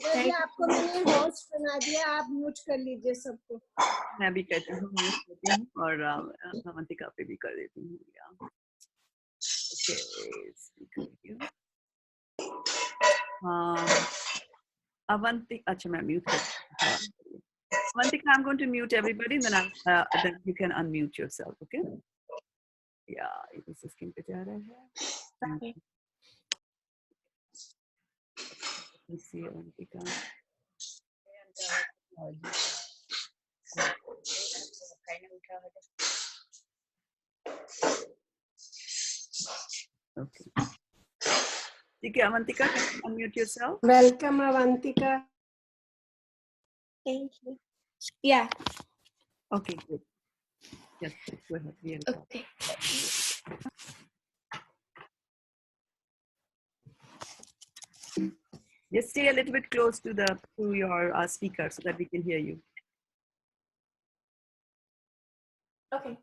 यदि आपको मैंने होस्ट बना दिया, आप म्यूट कर लीजिए सबको। मैं भी कहती हूँ, म्यूट करती हूँ और अवंतिका पे भी कर देती हूँ। ओके, Avantika, अच्छा मैं म्यूट करती हूँ। Avantika, I'm going to mute everybody, then then you can unmute yourself, okay? Yeah, इस स्क्रीन पे जा रहा है। Okay. Let's see, Avantika. Okay. ठीक है, Avantika, can you unmute yourself? Welcome, Avantika. Thank you. Yeah. Okay, good. Yes, go ahead. We are Okay. Just stay a little bit close to your speaker so that we can hear you. Okay.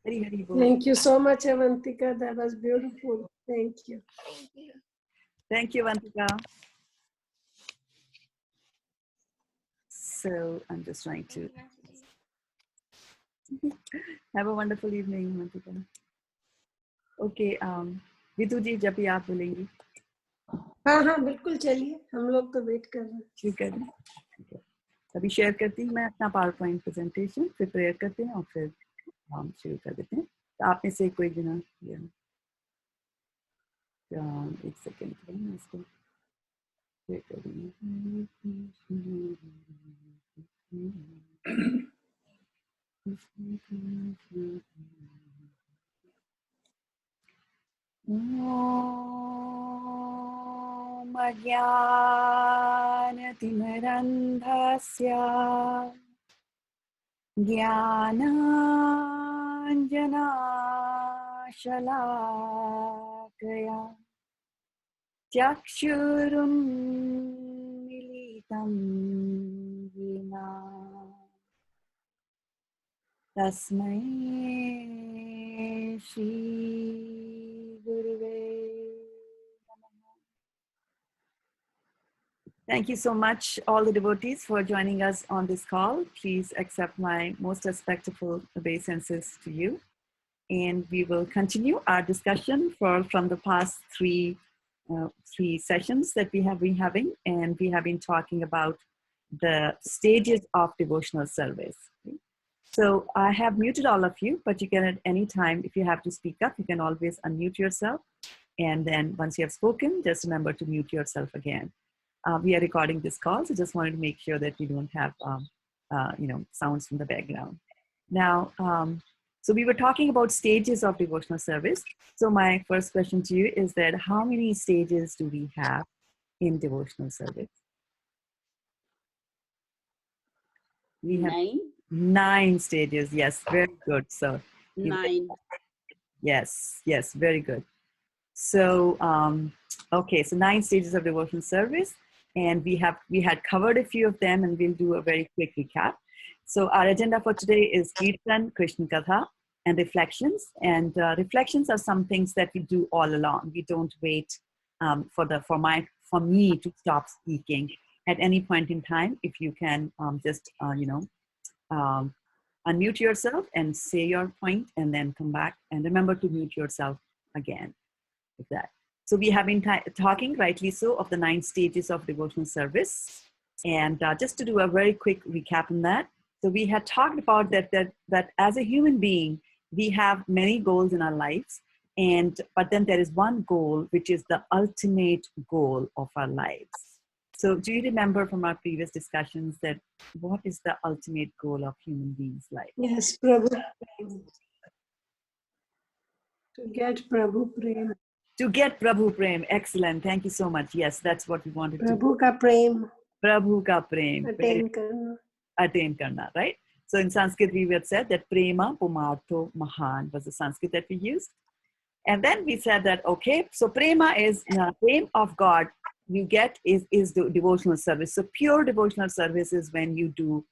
Hari Hari Bol. Thank you so much, Avantika. That was beautiful. Thank you. Thank you. Thank you, Avantika. So I'm just trying to have a wonderful evening, Avantika. Okay, Vidu ji, जब भी आप बोलेंगी हाँ हाँ बिल्कुल चलिए हम लोग तो वेट कर रहे हैं ठीक है अभी शेयर करती हूँ मैं अपना पावर पॉइंट प्रेजेंटेशन फिर प्रेयर करते हैं और फिर हम शुरू कर देते हैं तो आप में से कोई बिना एक सेकेंड मैं इसको शेयर कर दूँ ॐ अज्ञानतिमिरन्धस्य ज्ञानाञ्जनाशलाकया चक्षुरुन्मीलितं येन तस्मै श्री गुरुवे नमः. Thank you so much, all the devotees, for joining us on this call. Please accept my most respectful obeisances to you. And we will continue our discussion from the past three sessions that we have been having. And we have been talking about the stages of devotional service. So I have muted all of you, but you can at any time, if you have to speak up, you can always unmute yourself. And then once you have spoken, just remember to mute yourself again. We are recording this call, so just wanted to make sure that we don't have, sounds from the background. Now, so we were talking about stages of devotional service. So my first question to you is that how many stages do we have in devotional service? We have 9 stages. Yes, very good. So 9. Yes, very good. So, okay, so 9 stages of devotional service, and we had covered a few of them, and we'll do a very quick recap. So our agenda for today is Kirtan, Krishna Katha, and reflections. And reflections are some things that we do all along. We don't wait for me to stop speaking at any point in time. If you can just unmute yourself and say your point, and then come back and remember to mute yourself again. Like that. So we have been talking, rightly so, of the 9 stages of devotional service. And just to do a very quick recap on that. So we had talked about that as a human being, we have many goals in our lives. But then there is one goal, which is the ultimate goal of our lives. So do you remember from our previous discussions that what is the ultimate goal of human beings' life? Yes, Prabhu. To get Prabhu Prem. To get Prabhu Prem. Excellent. Thank you so much. Yes, that's what we wanted Prabhu ka Prem. Prabhu ka Prem. Attain karna. Attain karna, right? So in Sanskrit, we had said that prema pumartho mahan was the Sanskrit that we used. And then we said that, okay, so prema is the name of God you get is the devotional service. So pure devotional service is when you do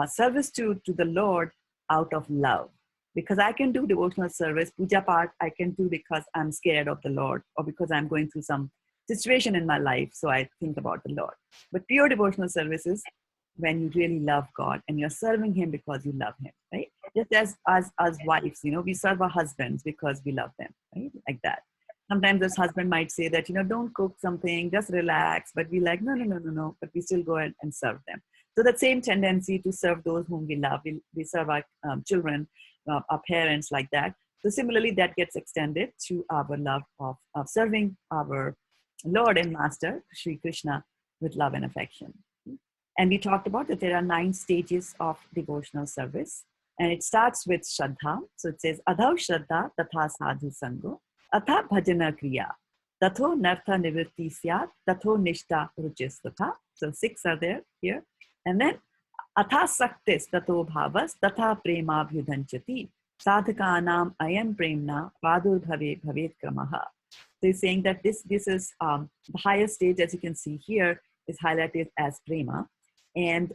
service to the Lord out of love. Because I can do devotional service, puja part, I can do because I'm scared of the Lord or because I'm going through some situation in my life. So I think about the Lord. But pure devotional service is when you really love God and you're serving Him because you love Him, right? Just as wives, we serve our husbands because we love them, right? Like that. Sometimes this husband might say that, don't cook something, just relax. But we like, no. But we still go ahead and serve them. So that same tendency to serve those whom we love, we serve our children, our parents like that. So similarly, that gets extended to our love of serving our Lord and Master, Sri Krishna, with love and affection. And we talked about that there are 9 stages of devotional service. And it starts with Shraddha. So it says, Adhav Shraddha Tatha Sadhu Sango, Atha Bhajana Kriya, Tatho Nartha Nivritti Syat, Tatho Nishta Ruchisthatha. So 6 are there here. And then Atha Saktis Tato Bhavas, Tatha Prema Bhyudhanchati, Sadhakanam Ayam Premna, Vadur Bhave Bhavet Kramaha. So he's saying that this is the highest stage, as you can see here, is highlighted as prema. And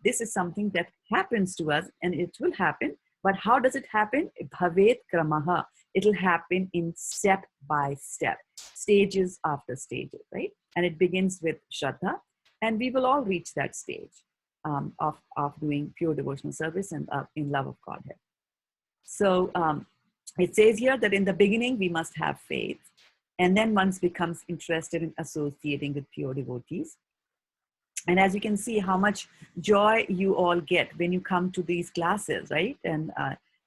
this is something that happens to us, and it will happen. But how does it happen? Bhavet kramaha. It will happen in step by step, stages after stages, right? And it begins with Shraddha, and we will all reach that stage of doing pure devotional service and in love of Godhead. So it says here that in the beginning we must have faith, and then one becomes interested in associating with pure devotees. And as you can see how much joy you all get when you come to these classes, right? And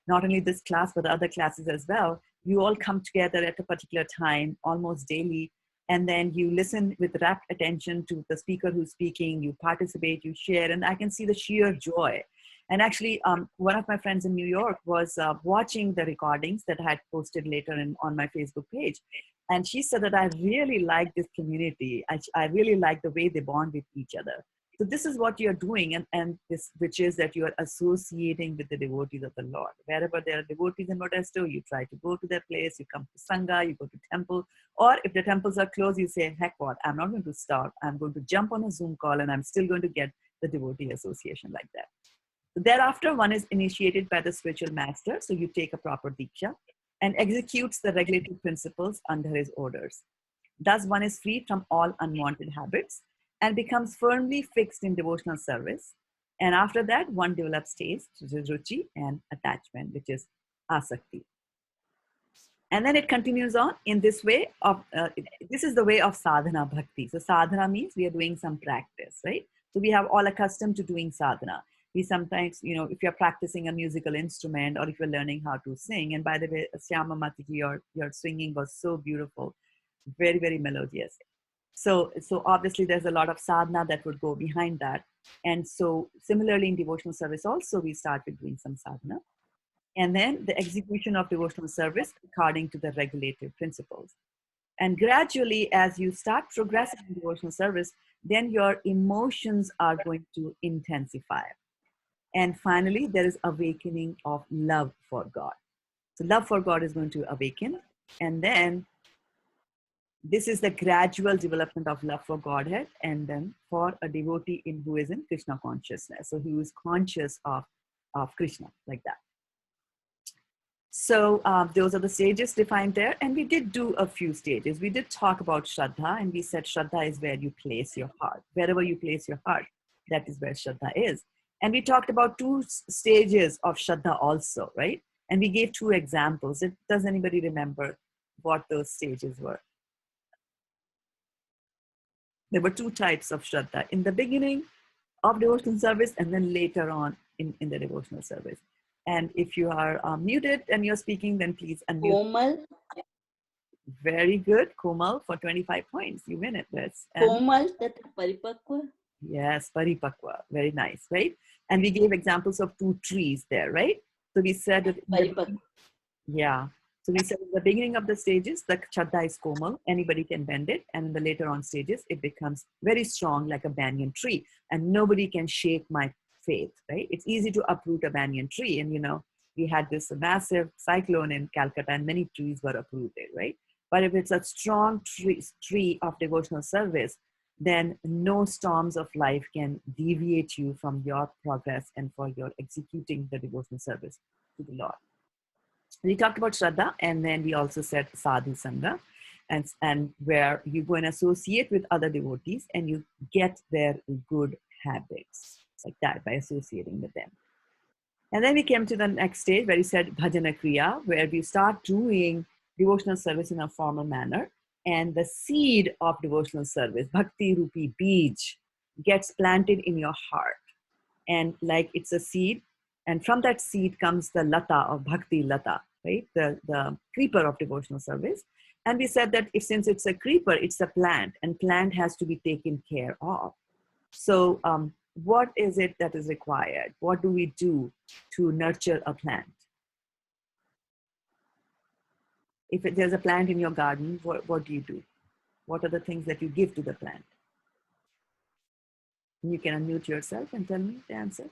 not only this class, but other classes as well. You all come together at a particular time, almost daily, and then you listen with rapt attention to the speaker who's speaking, you participate, you share, and I can see the sheer joy. And actually, one of my friends in New York was watching the recordings that I had posted later on my Facebook page. And she said that I really like this community. I really like the way they bond with each other. So this is what you're doing, and this, which is that you are associating with the devotees of the Lord. Wherever there are devotees in Modesto, you try to go to their place, you come to Sangha, you go to temple, or if the temples are closed, you say, heck what, I'm not going to stop. I'm going to jump on a Zoom call and I'm still going to get the devotee association like that. Thereafter, one is initiated by the spiritual master. So you take a proper diksha and executes the regulative principles under his orders. Thus, one is free from all unwanted habits and becomes firmly fixed in devotional service. And after that, one develops taste, which is ruchi, and attachment, which is asakti. And then it continues on in this way of, this is the way of sadhana bhakti. So sadhana means we are doing some practice, right? So we have all accustomed to doing sadhana. We sometimes, if you're practicing a musical instrument or if you're learning how to sing, and by the way, Syama Matiji, your singing was so beautiful, very, very melodious. So obviously there's a lot of sadhana that would go behind that. And so similarly in devotional service also, we start with doing some sadhana. And then the execution of devotional service according to the regulative principles. And gradually, as you start progressing in devotional service, then your emotions are going to intensify. And finally, there is awakening of love for God. So love for God is going to awaken. And then this is the gradual development of love for Godhead. And then for a devotee who is in Krishna consciousness. So who is conscious of Krishna, like that. So those are the stages defined there. And we did do a few stages. We did talk about Shraddha, and we said Shraddha is where you place your heart. Wherever you place your heart, that is where Shraddha is. And we talked about 2 stages of Shraddha also, right? And we gave 2 examples. Does anybody remember what those stages were? There were 2 types of Shraddha. In the beginning of devotional service, and then later on in the devotional service. And if you are muted and you're speaking, then please unmute. Komal. Very good, Komal, for 25 points. You win it, Liz. Komal, that paripakwa. Yes, paripakwa. Very nice, right? And we gave examples of 2 trees there, right? So we said that yeah. So we said in the beginning of the stages, the Shraddha is Komal. Anybody can bend it. And in the later on stages, it becomes very strong like a banyan tree. And nobody can shake my faith, right? It's easy to uproot a banyan tree. And, we had this massive cyclone in Calcutta and many trees were uprooted, right? But if it's a strong tree of devotional service, then no storms of life can deviate you from your progress and for your executing the devotional service to the Lord. We talked about Shraddha, and then we also said Sadhu Sangha, and where you go and associate with other devotees and you get their good habits, like that, by associating with them. And then we came to the next stage where he said Bhajana Kriya, where we start doing devotional service in a formal manner. And the seed of devotional service, Bhakti Rupi Bij, gets planted in your heart. And like it's a seed, and from that seed comes the Lata of Bhakti Lata, right? The creeper of devotional service. And we said that since it's a creeper, it's a plant, and plant has to be taken care of. So what is it that is required? What do we do to nurture a plant? If there's a plant in your garden, what do you do? What are the things that you give to the plant? You can unmute yourself and tell me the answer.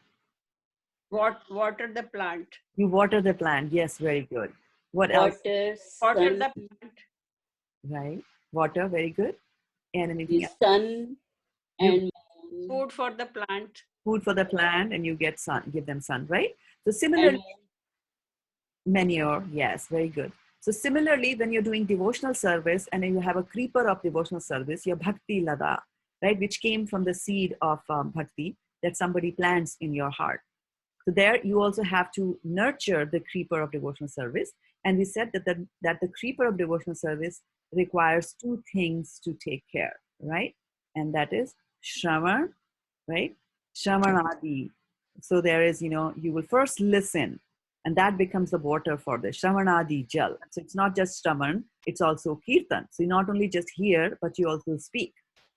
Water the plant. You water the plant. Yes, very good. What else? Water sun, the plant. Right. Water, very good. And anything the else? sun, You- and Food for the plant. Food for the plant, and you get sun, give them sun, right? So and similarly, manure, yes, very good. So similarly, when you're doing devotional service and then you have a creeper of devotional service, your Bhakti Lada, right, which came from the seed of Bhakti that somebody plants in your heart. So there you also have to nurture the creeper of devotional service. And we said that the creeper of devotional service requires two things to take care, right? And that is Shravan, right? Shravanadi. So there is, you will first listen, and that becomes the water for the Shravanadi Jal. So it's not just Shravan, it's also Kirtan. So you not only just hear, but you also speak.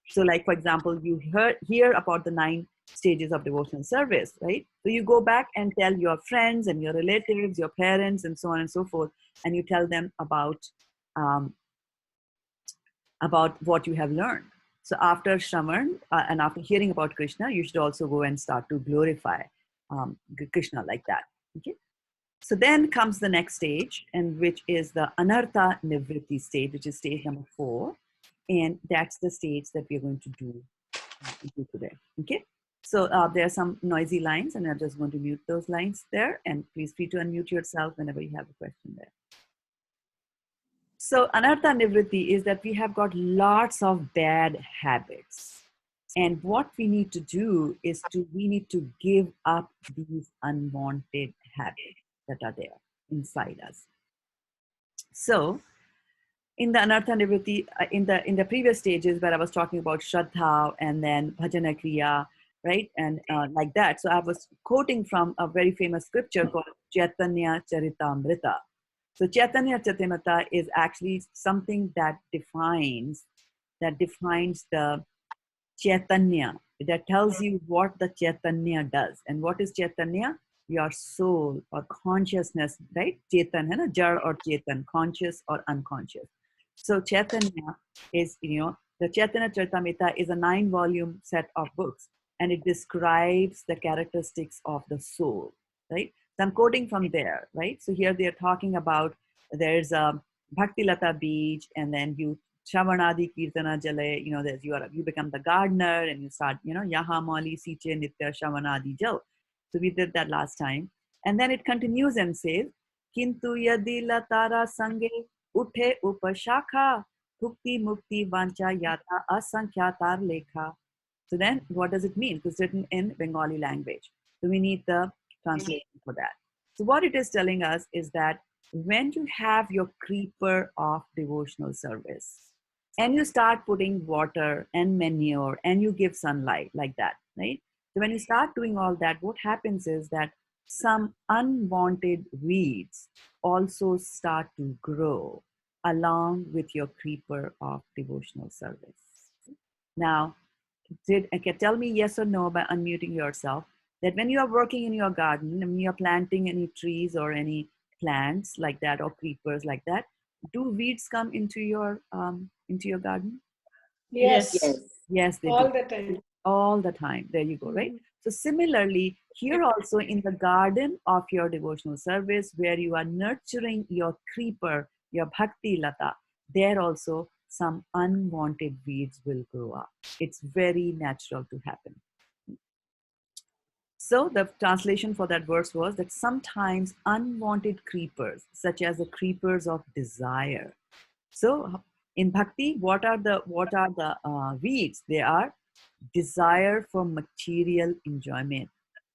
So like, for example, you hear about the 9 stages of devotional service, right? So you go back and tell your friends and your relatives, your parents, and so on and so forth, and you tell them about what you have learned. So after Shravan and after hearing about Krishna, you should also go and start to glorify Krishna like that. Okay. So then comes the next stage, and which is the Anartha Nivritti stage, which is stage number 4. And that's the stage that we're going to do today. Okay. So there are some noisy lines, and I'm just going to mute those lines there. And please feel free to unmute yourself whenever you have a question there. So Anartha Nivritti is that we have got lots of bad habits. And what we need to do is we need to give up these unwanted habits that are there inside us. So in the Anartha Nivritti, in the previous stages where I was talking about Shraddha and then Bhajana Kriya, right? And like that. So I was quoting from a very famous scripture called Chaitanya Charitamrita. So Chaitanya Charitamrita is actually something that defines the Chaitanya, that tells you what the Chaitanya does. And what is Chaitanya? Your soul or consciousness, right? Chetan, hai na? Jar or Chetan, conscious or unconscious. So Chaitanya is, the Chaitanya Charitamrita is a 9-volume set of books, and it describes the characteristics of the soul, right? So I'm quoting from there, right? So here they're talking about there's a Bhakti Lata Bij, and then you Shravanadi Kirtana Jale, there's you become the gardener and you start, Yaha Mali Siche Nitya Shravanadi Jal. So we did that last time. And then it continues and says, Kintu Yadi Latara Sange Uthe Upashakha Bhukti Mukti Vancha Yata Asankyatar Lekha. So then what does it mean? It's written in Bengali language. So we need the translation for that. So what it is telling us is that when you have your creeper of devotional service and you start putting water and manure and you give sunlight like that, right? So when you start doing all that, what happens is that some unwanted weeds also start to grow along with your creeper of devotional service. Now, tell me yes or no by unmuting yourself, that when you are working in your garden and you're planting any trees or any plants like that or creepers like that, do weeds come into your garden? Yes. yes, Yes, they All do. the time. All the time. There you go, right? So similarly, here also in the garden of your devotional service, where you are nurturing your creeper, your bhakti lata, there also some unwanted weeds will grow up. It's very natural to happen. So the translation for that verse was that sometimes unwanted creepers, such as the creepers of desire. So in bhakti, what are the weeds? They are desire for material enjoyment,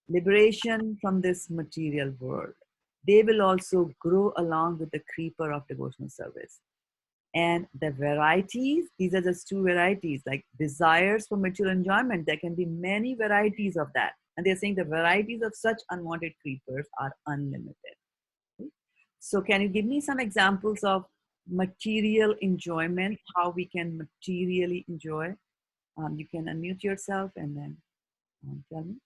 liberation from this material world. They will also grow along with the creeper of devotional service. And the varieties, these are just two varieties, like desires for material enjoyment. There can be many varieties of that. And they're saying the varieties of such unwanted creepers are unlimited. So can you give me some examples of material enjoyment, how we can materially enjoy? You can unmute yourself and then tell me.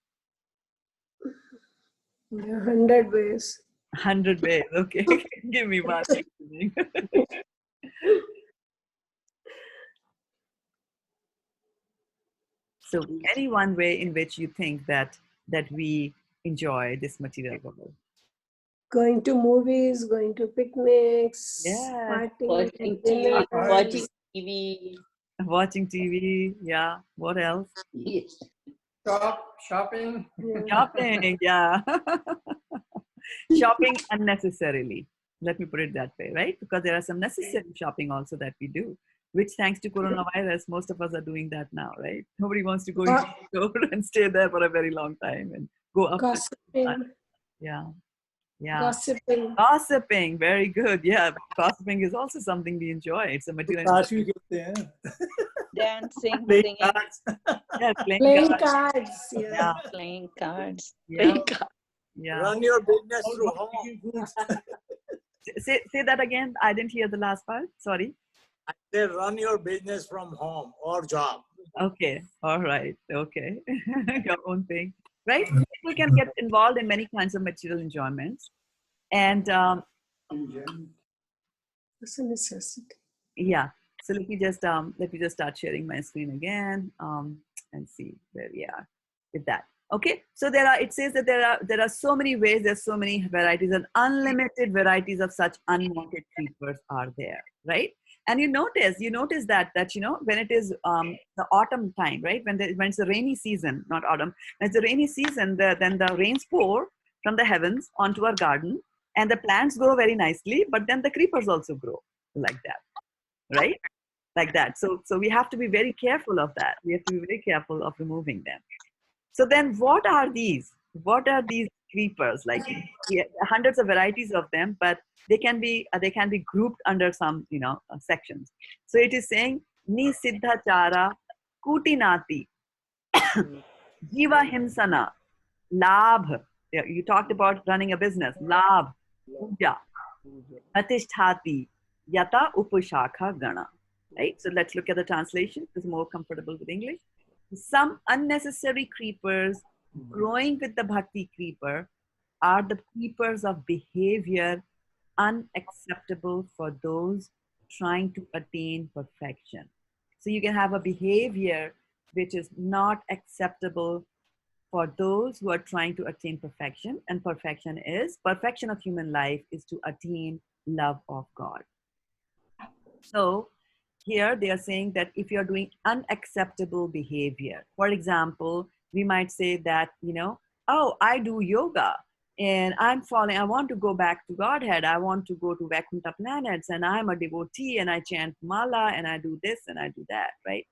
There are 100 ways. 100 ways, okay. Give me one. So any one way in which you think that we enjoy this material world. Going to movies, going to picnics, Yes. partying, Watching TV. Watching TV, yeah. What else? Yes. Shopping. Yeah. Shopping, yeah. Shopping unnecessarily. Let me put it that way, right? Because there are some necessary shopping also that we do, which thanks to coronavirus, most of us are doing that now, right? Nobody wants to go into the store and stay there for a very long time and go up. Gossiping. Yeah. Yeah. Gossiping. Gossiping, very good. Yeah, gossiping is also something we enjoy. It's a material. Dancing, Playing singing, cards. Yeah, Playing cards. cards. Yeah. Yeah, playing cards. yeah, Playing cards. yeah. Run your business through home. Say that again. I didn't hear the last part. Sorry. They run your business from home or job. Okay. All right. Okay. Your own thing. Right? People can get involved in many kinds of material enjoyments. And It's a necessity. yeah. So let me just start sharing my screen again and see where we are with that. Okay. So it says that there are so many ways, there's so many varieties, and unlimited varieties of such unwanted creepers are there, right? And you notice that when it is the autumn time, right? When it's the rainy season, not autumn, when it's the rainy season, then the rains pour from the heavens onto our garden, and the plants grow very nicely, but then the creepers also grow like that, right? Like that. So we have to be very careful of that. We have to be very careful of removing them. So then what are these? What are these creepers? Like hundreds of varieties of them, but they can be grouped under some sections. So it is saying ni siddha chara kutinati jiva himsana labh. You talked about running a business. Labh puja atisthati yata upashakha gana. Right? So let's look at the translation. It's more comfortable with English. Some unnecessary creepers growing with the bhakti creeper are the creepers of behavior unacceptable for those trying to attain perfection. So you can have a behavior which is not acceptable for those who are trying to attain perfection. And perfection of human life is to attain love of God. So here they are saying that if you're doing unacceptable behavior, for example, we might say that, oh, I do yoga and I want to go back to Godhead. I want to go to Vaikuntha planets and I'm a devotee and I chant mala and I do this and I do that, right?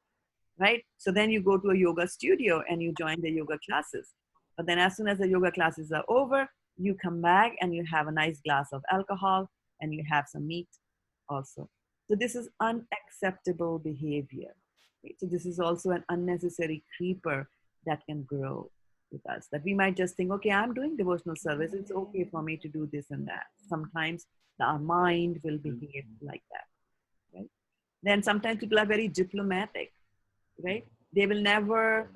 Right? So then you go to a yoga studio and you join the yoga classes. But then as soon as the yoga classes are over, you come back and you have a nice glass of alcohol and you have some meat also. So this is unacceptable behavior. Right? So this is also an unnecessary creeper that can grow with us. That we might just think, okay, I'm doing devotional service. It's okay for me to do this and that. Sometimes our mind will behave like that. Right? Then sometimes people are very diplomatic. Right? They will never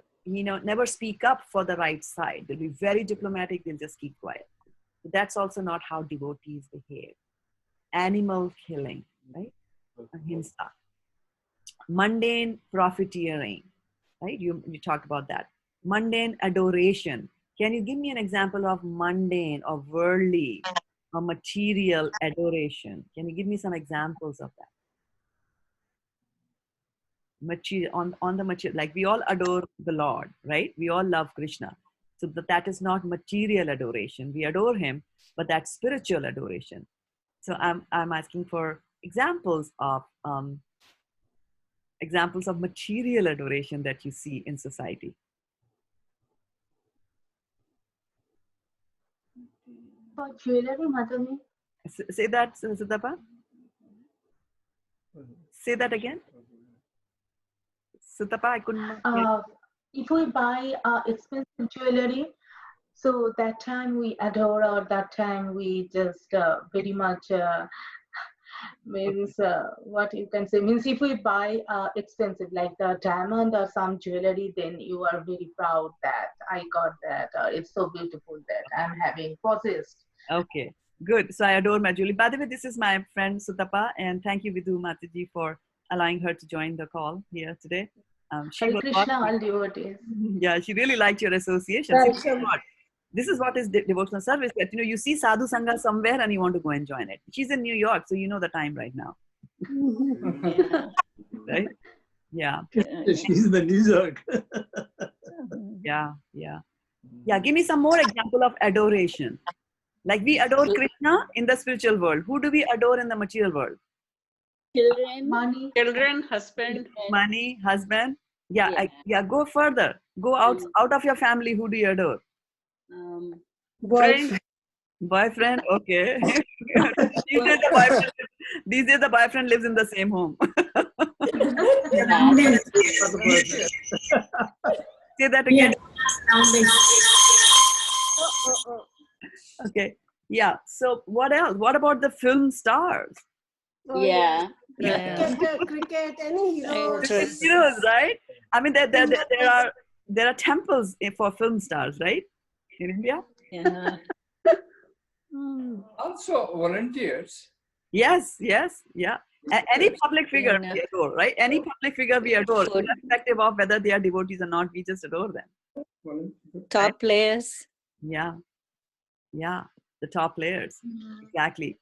speak up for the right side. They'll be very diplomatic. They'll just keep quiet. But that's also not how devotees behave. Animal killing, right? Ahimsa. Mundane profiteering, right? You talked about that. Mundane adoration. Can you give me an example of mundane or worldly or material adoration? Can you give me some examples of that? Material, on the material, like we all adore the Lord, right? We all love Krishna. So that is not material adoration. We adore him, but that's spiritual adoration. So I'm asking for examples of material adoration that you see in society. Jewelry, Madhumi. Say that, Siddhapa. Say that again. Siddhapa, I couldn't hear. If we buy expensive jewelry, so that time we adore, or that time we just very much means what you can say means if we buy expensive like the diamond or some jewelry, then you are very proud that I got that, it's so beautiful that I'm having possessed. Okay, good. So I adore my jewelry. By the way, this is my friend Sutapa, and thank you, Vidhu Mataji, for allowing her to join the call here today. She Hare was Krishna, all devotees. yeah, she really liked your association. Welcome. This is what is devotional service. That you see Sadhu Sangha somewhere and you want to go and join it. She's in New York, so you know the time right now, right? Yeah. She's in the New York. Yeah. Give me some more example of adoration. Like we adore Krishna in the spiritual world. Who do we adore in the material world? Children. Money. Children, husband. Money, husband. Yeah. Go further. Go out of your family. Who do you adore? Boyfriend. Boyfriend. Okay. These days the boyfriend lives in the same home. Say that again. Okay. Yeah. So what else? What about the film stars? Oh, Yeah. Cricket, any hero. Heroes, right? I mean, there are temples for film stars, right? In India. Yeah. Also volunteers. Yes. Yeah. Any public figure we adore, right? Any public figure we adore, irrespective of whether they are devotees or not, we just adore them. Top players. Yeah. The top players. Exactly.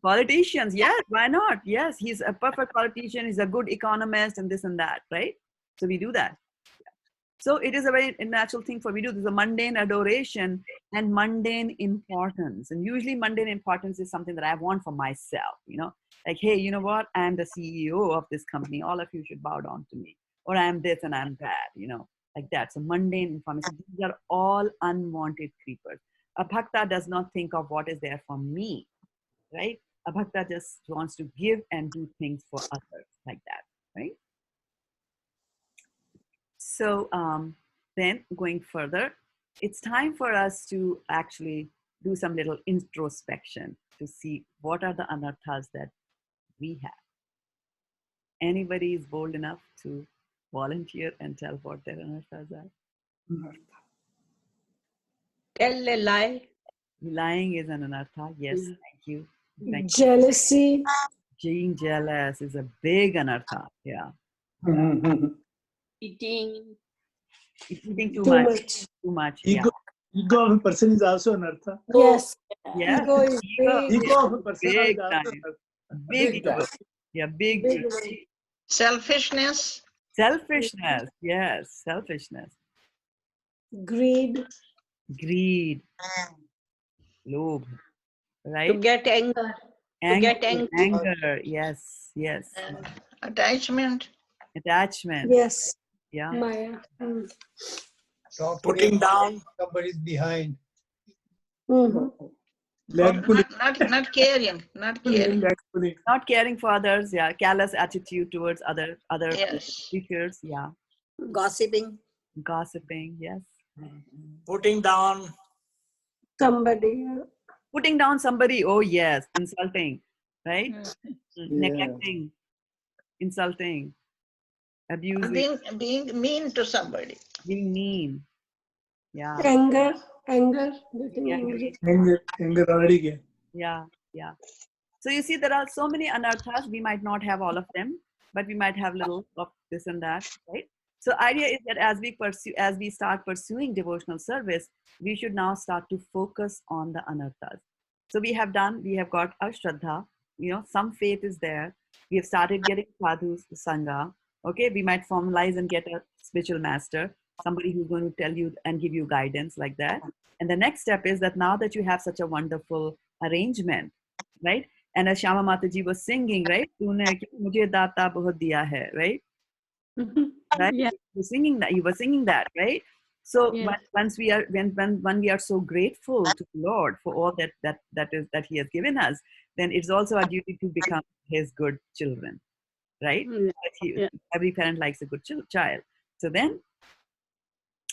Politicians, yes, why not? Yes, he's a perfect politician, he's a good economist and this and that, right? So we do that. So it is a very natural thing for we do. There's a mundane adoration and mundane importance. And usually mundane importance is something that I want for myself, like, hey, you know what? I'm the CEO of this company. All of you should bow down to me. Or I'm this and I'm that, like that. So mundane information. These are all unwanted creepers. A bhakta does not think of what is there for me, right? A bhakta just wants to give and do things for others like that, right? So then going further, it's time for us to actually do some little introspection to see what are the anarthas that we have. Anybody is bold enough to volunteer and tell what their anarthas are? Tell a lie. Lying is an anartha. Yes, thank you. Jealousy. Being jealous is a big anartha. Yeah. Eating. Eating too Too much. much. Too much. Ego of a person is also an artha. Yes. Yes. Ego is big. Ego of a person Big is also time. an artha. Big Big ego. time. Yeah, big. Big one. Selfishness. Selfishness. Yes, selfishness. Greed. Greed. Lobe. To Right? get anger. Get angry. Anger. Yes. And attachment. Attachment. Yes. Yeah. Maya. Putting down. Somebody's behind. Mhm. Leg pulling. Not caring. Not caring. Leg pulling. Not caring for others. Yeah. Callous attitude towards other Yes. creatures. Yeah. Gossiping. Gossiping. Yes. Putting down. Somebody. Putting down somebody. Oh yes. Insulting. Right? Yeah. Neglecting. Insulting. Abusing. Being mean to somebody. Being mean. Yeah. Anger. Getting angry. Anger already came. Yeah. So you see, there are so many anarthas. We might not have all of them, but we might have little of this and that, right? So idea is that as we start pursuing devotional service, we should now start to focus on the anarthas. So we have got our Shraddha, some faith is there. We have started getting sadhus, sangha. Okay, we might formalize and get a spiritual master, somebody who's going to tell you and give you guidance like that. And the next step is that now that you have such a wonderful arrangement, right? And as Shyama Mataji was singing, right? "Tune mujhe data bahut diya hai," right? Right? Yeah. You were singing that, right? So Yeah. when we are so grateful to the Lord for all that He has given us, then it's also our duty to become His good children, right? Yeah. Every parent likes a good child. So then,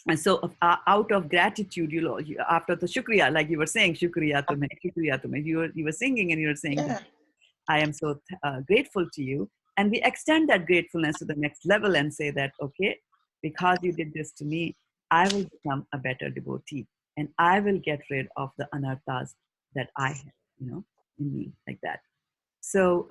and so out of gratitude, after the shukriya, like you were saying, shukriya tumhe, you were singing and you were saying, Yeah. I am so grateful to you. And we extend that gratefulness to the next level and say that, okay, because you did this to me, I will become a better devotee and I will get rid of the anarthas that I have, in me, like that. So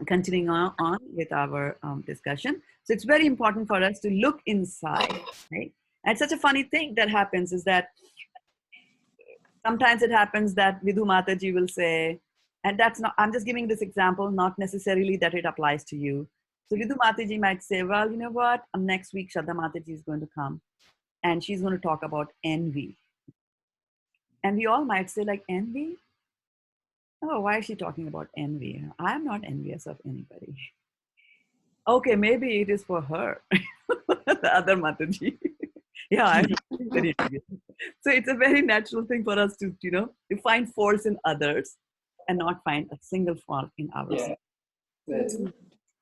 continuing on with our discussion. So it's very important for us to look inside, right? And such a funny thing that happens is that sometimes it happens that Vidhu Mataji will say, and that's not, I'm just giving this example, not necessarily that it applies to you. So Vidhu Mataji might say, well, you know what? Next week, Shraddha Mataji is going to come and she's going to talk about envy. And we all might say, like, envy? Oh, why is she talking about envy? I'm not envious of anybody. Okay, maybe it is for her, the other Mataji. Yeah, I'm very envious. So it's a very natural thing for us to, to find faults in others and not find a single fault in ourselves.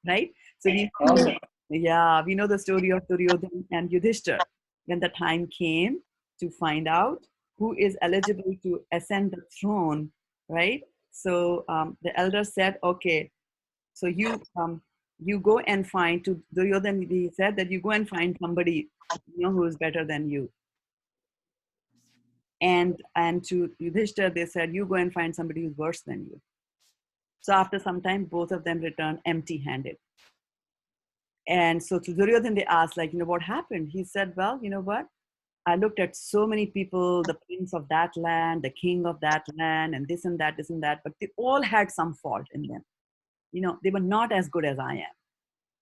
Right? So we know the story of Duryodhana and Yudhishthira. When the time came to find out who is eligible to ascend the throne, right? So the elders said, okay, so you go and find, to Duryodhana, he said that you go and find somebody, who is better than you. And to Yudhishthira, they said, you go and find somebody who's worse than you. So after some time, both of them returned empty-handed. And so to Duryodhana, they asked, like, what happened? He said, well, you know what? I looked at so many people, the prince of that land, the king of that land, and this and that, but they all had some fault in them. They were not as good as I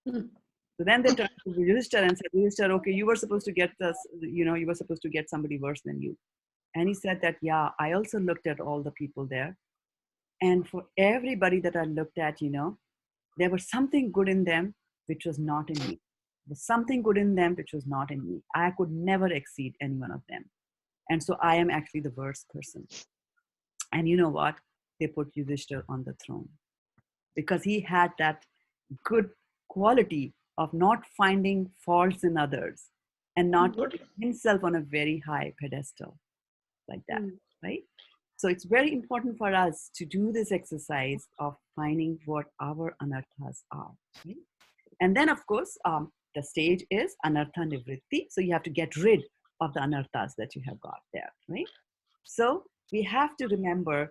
am. So then they turned to Yudhishthira and said, Yudhishthira, okay, you were supposed to get somebody worse than you. And he said that, yeah, I also looked at all the people there. And for everybody that I looked at, there was something good in them which was not in me. There was something good in them which was not in me. I could never exceed any one of them. And so I am actually the worst person. And you know what? They put Yudhishthira on the throne because he had that good quality of not finding faults in others and not putting himself on a very high pedestal like that, right? So it's very important for us to do this exercise of finding what our anarthas are. Right? And then, of course, the stage is anartha nivritti. So you have to get rid of the anarthas that you have got there, right? So we have to remember,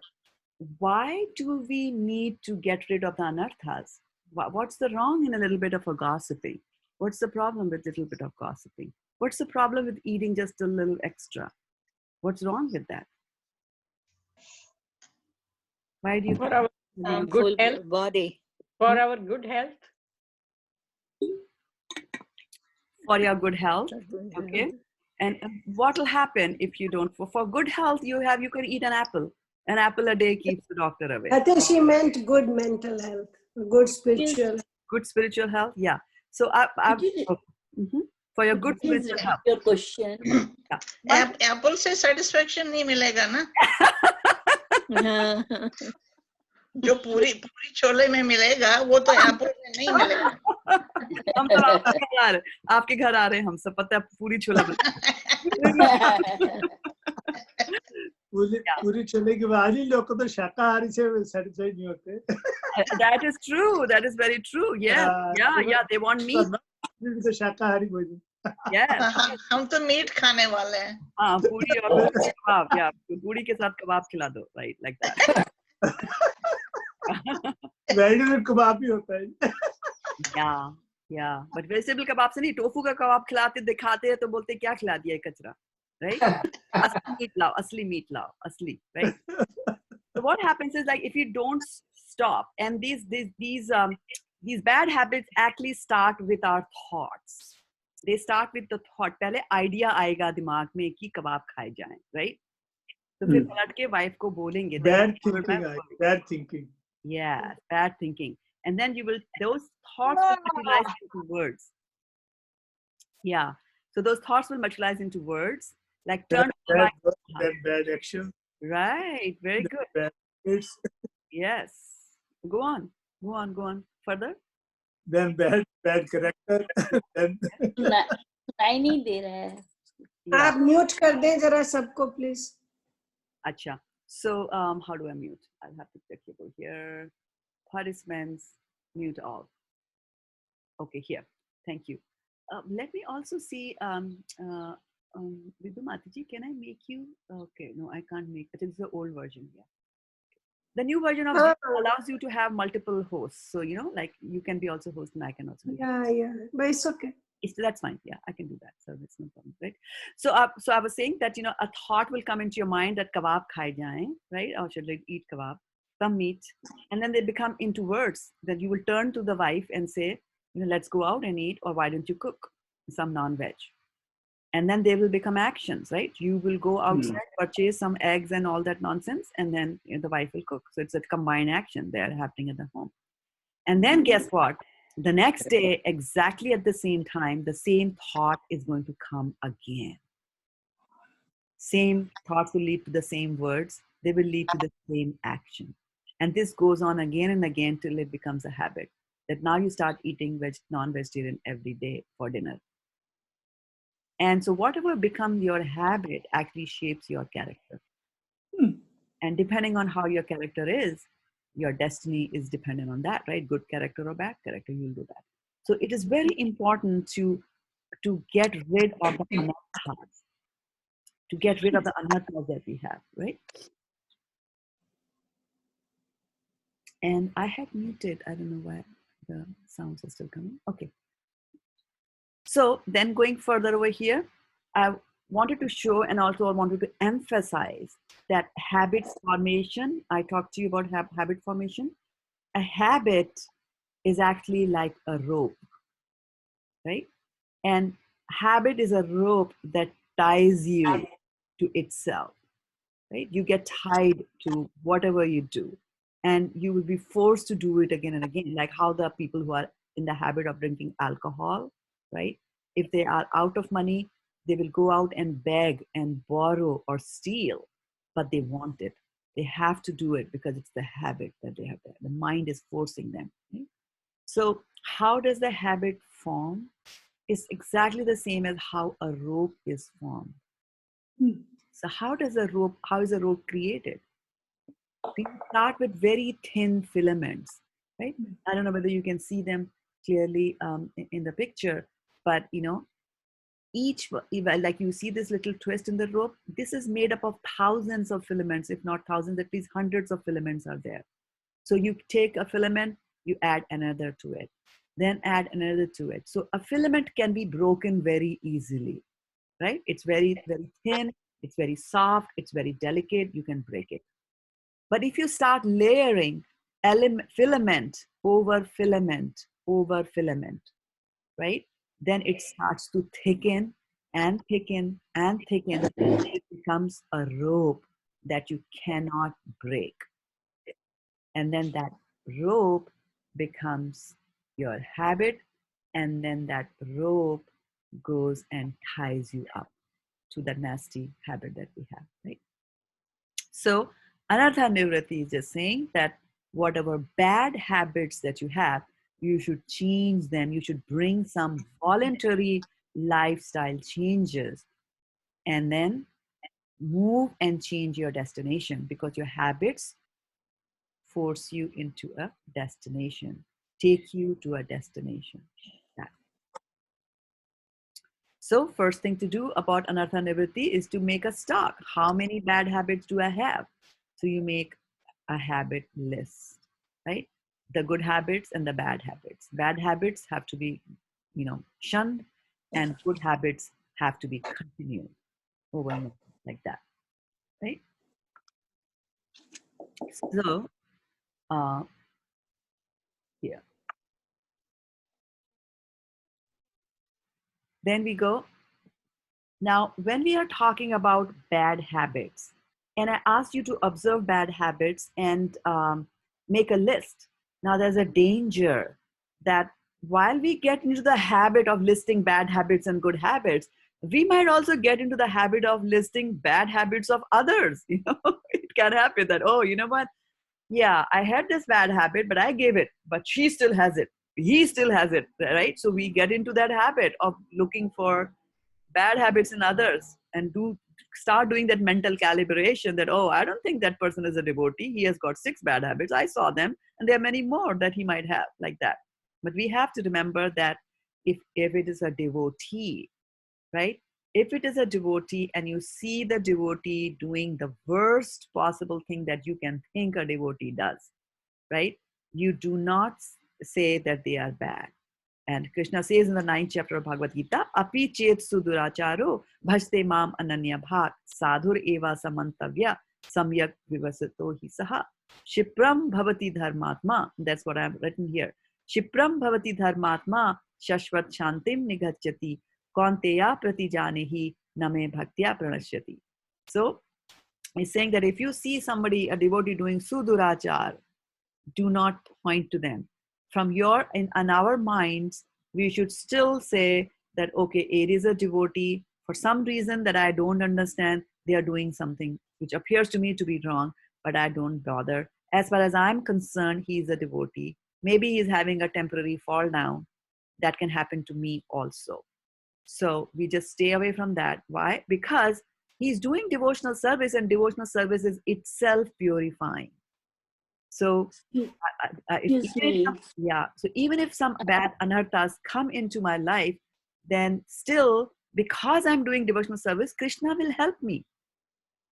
why do we need to get rid of the anarthas? What's the wrong in a little bit of a gossiping? What's the problem with a little bit of gossiping? What's the problem with eating just a little extra? What's wrong with that? Why do you For our good health? Body. For our good health? For your good health, okay? And what will happen if you don't? For good health, you can eat an apple. An apple a day keeps the doctor away. I think she meant good mental health, good spiritual. Good spiritual health, yeah. So for your good spiritual health. Your question. Yeah. Apple से satisfaction नहीं मिलेगा ना? जो पूरी छोले में मिलेगा वो तो एप्पल में नहीं मिलेगा। हम तो आपके घर आ रहे हैं, हम सब पता है पूरी छोला पूरी छोले के बाद ही लोग तो शाकाहारी से satisfied नहीं होते। That is true. That is very true. Yeah. They want meat. तो शाकाहारी भोजन। Yes. हम तो मीट खाने वाले हैं। हाँ, पूरी और कबाब, या पूरी के साथ कबाब खिला दो, right, like that. वेजिटेबल कबाब भी होता है। Yeah. Yeah, but vegetable kebab se nahi, tofu ka kebab khilate dikhate hai to bolte kya khila diya hai kachra, right? Asli meat lao, asli, right? So what happens is, like, if you don't stop, and these bad habits actually start with our thoughts. They start with the thought. पहले idea आएगा दिमाग में कि कबाब खाए जाएं, right? तो फिर पलट के wife को बोलेंगे. Bad thinking. Yeah, bad thinking. And then those thoughts will materialize into words. Yeah. So those thoughts will materialize into words, like turn to the Bad right. work, then bad action. Right. Very then good. Bad habits, Yes. Go on. Further. then bad character. then सुनाई नहीं दे रहा है. Yeah. आप mute कर दें जरा सबको please. Acha. So how do I mute? I'll have to click over here. Participants, mute all. Okay, here. Thank you. Let me also see, Vidhu Mataji, can I make you? Okay, no, I can't make it. It's the old version here. The new version of Zoom allows you to have multiple hosts. So, like you can be also host and I can also be host. Yeah, but it's okay. That's fine. Yeah, I can do that. So that's no problem, right? So, so I was saying that, a thought will come into your mind that kebab khai jaye, right? Or should I eat kebab, some meat. And then they become into words that you will turn to the wife and say, let's go out and eat, or why don't you cook some non-veg? And then they will become actions, right? You will go outside, purchase some eggs and all that nonsense, and then the wife will cook. So it's a combined action there happening at the home. And then guess what? The next day, exactly at the same time, the same thought is going to come again. Same thoughts will lead to the same words. They will lead to the same action. And this goes on again and again till it becomes a habit. That now you start eating non-vegetarian every day for dinner. And so whatever becomes your habit actually shapes your character. And depending on how your character is, your destiny is dependent on that, right? Good character or bad character, you'll do that. So it is very important to get rid of the anathas, to get rid of the anathas that we have, right? And I have muted, I don't know why the sounds are still coming. Okay. So then going further over here, I wanted to show and also I wanted to emphasize that habit formation. I talked to you about habit formation. A habit is actually like a rope, right? And habit is a rope that ties you to itself, right? You get tied to whatever you do, and you will be forced to do it again and again, like how the people who are in the habit of drinking alcohol, right? If they are out of money, they will go out and beg and borrow or steal, but they want it. They have to do it because it's the habit that they have there. The mind is forcing them. Right? So how does the habit form? It's exactly the same as how a rope is formed. So how is a rope created? We start with very thin filaments, right? I don't know whether you can see them clearly in the picture, but each, like you see this little twist in the rope, this is made up of thousands of filaments, if not thousands, at least hundreds of filaments are there. So you take a filament, you add another to it, then add another to it. So a filament can be broken very easily, right? It's very, very thin, it's very soft, it's very delicate, you can break it. But if you start layering filament over filament over filament, right? Then it starts to thicken and thicken and thicken. It becomes a rope that you cannot break. And then that rope becomes your habit, and then that rope goes and ties you up to the nasty habit that we have, right? So Anartha Nivrati is just saying that whatever bad habits that you have, you should change them. You should bring some voluntary lifestyle changes and then move and change your destination, because your habits force you into a destination, take you to a destination. So first thing to do about Anartha Nivriti is to make a stock. How many bad habits do I have? So you make a habit list, right? the good habits and the bad habits. Bad habits have to be, shunned, and good habits have to be continued over and over, like that, right? So, here. Then we go. Now, when we are talking about bad habits, and I asked you to observe bad habits and make a list. Now, there's a danger that while we get into the habit of listing bad habits and good habits, we might also get into the habit of listing bad habits of others. It can happen that, oh, you know what? Yeah, I had this bad habit, but I gave it, but she still has it. He still has it, right? So we get into that habit of looking for bad habits in others and start doing that mental calibration that, oh, I don't think that person is a devotee. He has got 6 bad habits. I saw them, and there are many more that he might have, like that. But we have to remember that if it is a devotee, right? If it is a devotee and you see the devotee doing the worst possible thing that you can think a devotee does, right? You do not say that they are bad. And Krishna says in the 9th chapter of Bhagavad Gita, Api chet suduracharo bhajte mam ananya bhat sadhur eva samantavya samyak vivasato hi saha shipram bhavati dharmatma. That's what I've written here. Shipram bhavati dharmatma shashvat shantim nigachyati kaunteya pratijanehi name bhaktya pranashyati. So he's saying that if you see somebody, a devotee, doing sudurachar, do not point to them. From in our minds, we should still say that, okay, it is a devotee. For some reason that I don't understand, they are doing something which appears to me to be wrong, but I don't bother. As far as I'm concerned, he is a devotee. Maybe he's having a temporary fall down. That can happen to me also. So we just stay away from that. Why? Because he's doing devotional service, and devotional service is itself purifying. So, so even if some bad anarthas come into my life, then still, because I'm doing devotional service, Krishna will help me.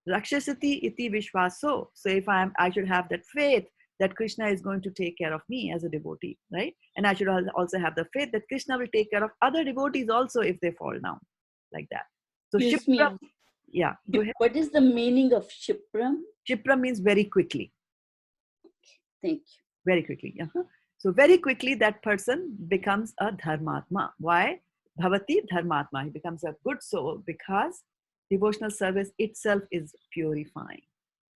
Rakshasati iti vishvaso. So if I should have that faith that Krishna is going to take care of me as a devotee, right? And I should also have the faith that Krishna will take care of other devotees also if they fall down, like that. So Shipram, yeah, go ahead. What is the meaning of Shipram? Shipram means very quickly. Thank you. Very quickly. So very quickly that person becomes a dharmatma. Why? Bhavati dharmatma. He becomes a good soul because devotional service itself is purifying.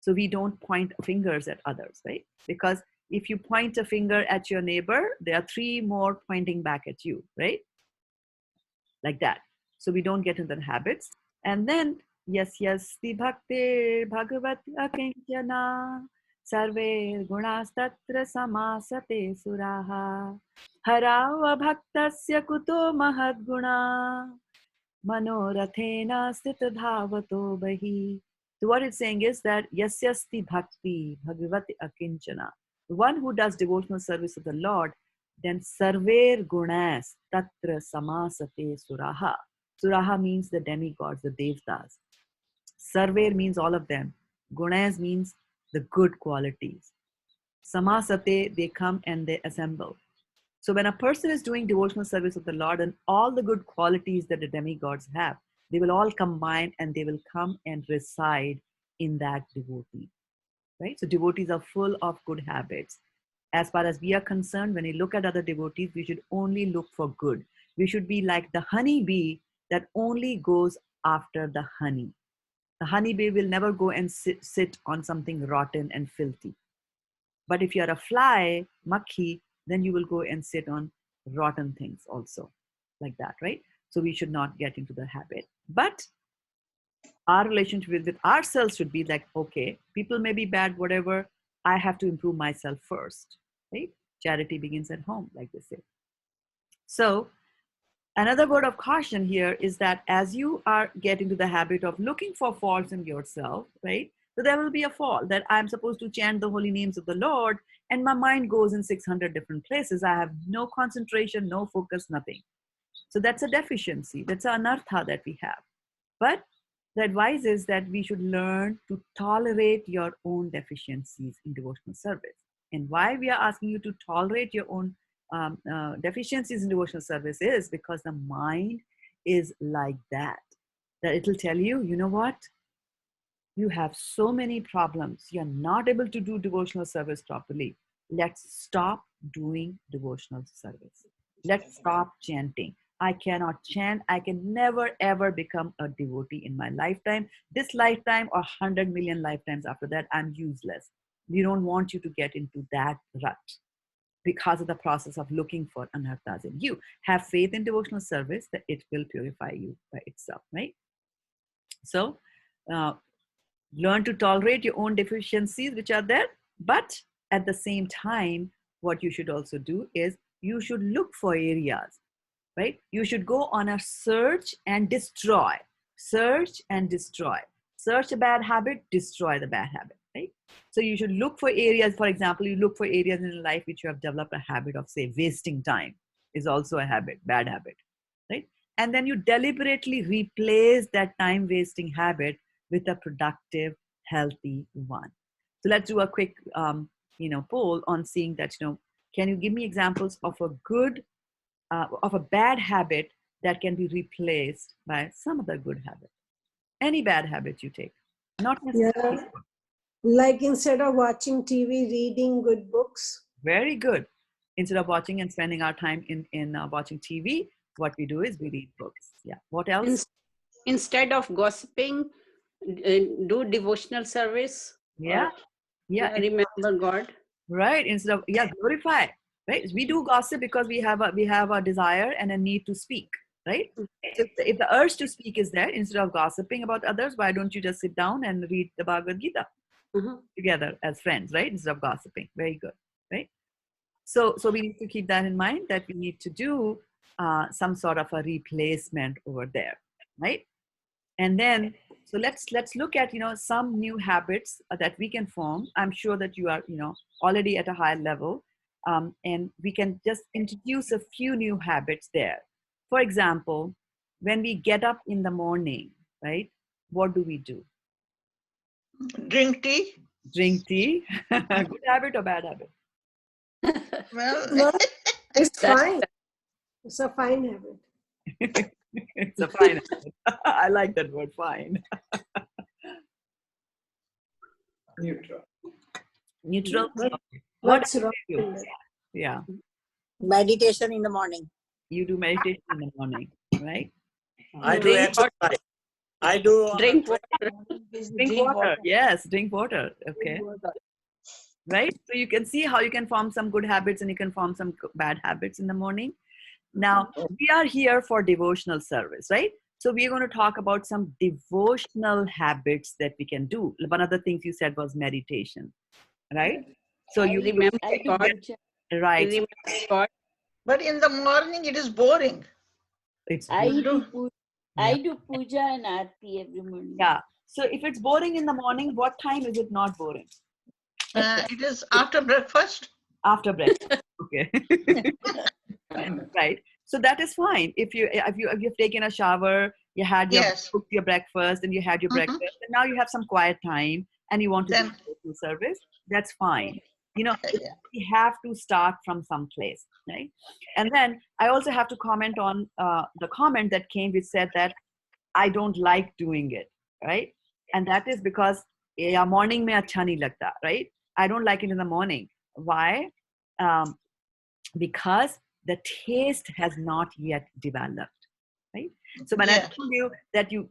So we don't point fingers at others, right? Because if you point a finger at your neighbor, there are 3 more pointing back at you, right? Like that. So we don't get into the habits. And then, yes, ti bhakte bhagavat akinchana sarve gunastatra samasate suraha harava bhaktasya kuto mahadguna manorathena stitadhavato bahi. So what it's saying is that yasyasti bhakti bhagavati akinchana, the one who does devotional service to the Lord, then sarver gunas tatra samasate suraha. Suraha means the demigods, the devtas. Sarver means all of them. Gunas means the good qualities. Samasate, they come and they assemble. So when a person is doing devotional service of the Lord, and all the good qualities that the demigods have, they will all combine and they will come and reside in that devotee, right? So devotees are full of good habits. As far as we are concerned, when we look at other devotees, we should only look for good. We should be like the honeybee that only goes after the honey. The honeybee will never go and sit on something rotten and filthy. But if you're a fly, makhi, then you will go and sit on rotten things also, like that, right? So we should not get into the habit. But our relationship with ourselves should be like, okay, people may be bad, whatever, I have to improve myself first, right? Charity begins at home, like they say. So another word of caution here is that as you are getting to the habit of looking for faults in yourself, right? So there will be a fault that I'm supposed to chant the holy names of the Lord, and my mind goes in 600 different places. I have no concentration, no focus, nothing. So that's a deficiency. That's an anartha that we have. But the advice is that we should learn to tolerate your own deficiencies in devotional service. And why we are asking you to tolerate your own deficiencies in devotional service is because the mind is like that it'll tell you, you know what? You have so many problems. You're not able to do devotional service properly. Let's stop doing devotional service. Let's stop chanting. I cannot chant. I can never ever become a devotee in my lifetime. This lifetime or 100 million lifetimes after that, I'm useless. We don't want you to get into that rut because of the process of looking for anarthas in you. Have faith in devotional service that it will purify you by itself, right? So, learn to tolerate your own deficiencies which are there, but at the same time, what you should also do is you should look for areas, right? You should go on a search and destroy. Search and destroy. Search a bad habit, destroy the bad habit, right? So you should look for areas, for example, you look for areas in life which you have developed a habit of, say, wasting time is also a habit, bad habit, right? And then you deliberately replace that time wasting habit with a productive, healthy one. So let's do a quick, poll on seeing that, can you give me examples of a good, of a bad habit that can be replaced by some other good habit? Any bad habit you take, not necessarily. Yeah. Like instead of watching TV, reading good books. Very good. Instead of watching and spending our time in watching TV, what we do is we read books. Yeah. What else? Instead of gossiping, do devotional service. Yeah. Yeah. Remember God. Right. Instead of, glorify. Right. We do gossip because we have a desire and a need to speak. Right. So if the urge to speak is there, instead of gossiping about others, why don't you just sit down and read the Bhagavad Gita together as friends, right? Instead of gossiping. Very good. Right. So we need to keep that in mind, that we need to do some sort of a replacement over there. Right. And then, so let's look at, some new habits that we can form. I'm sure that you are, already at a high level. And we can just introduce a few new habits there. For example, when we get up in the morning, right, what do we do? Drink tea. Drink tea. Good habit or bad habit? Well, No, it's fine. It's a fine habit. It's a fine habit. I like that word, fine. Neutral. Neutral. What's wrong do? with that? Yeah. Meditation in the morning. You do meditation in the morning, right? I do exercise. I do Drink water. Drink water. Yes, drink water. Okay. Right? So you can see how you can form some good habits and you can form some bad habits in the morning. Now, we are here for devotional service, right? So we're going to talk about some devotional habits that we can do. One of the things you said was meditation, right? So you remember God. Right. Remember God. but in the morning it is boring. It's I beautiful. do puja and aarti every morning. Yeah. So if it's boring in the morning, what time is it not boring? It is after breakfast. After breakfast. Okay. Right. So that is fine. If you've taken a shower, you had cooked your breakfast and you had your breakfast, and now you have some quiet time and you want to do social service, that's fine. We have to start from some place, right? And then I also have to comment on the comment that came which said that I don't like doing it, right? And that is because morning mein acha nahi lagta, right? I don't like it in the morning. Why? Because the taste has not yet developed, right? So when I told you that do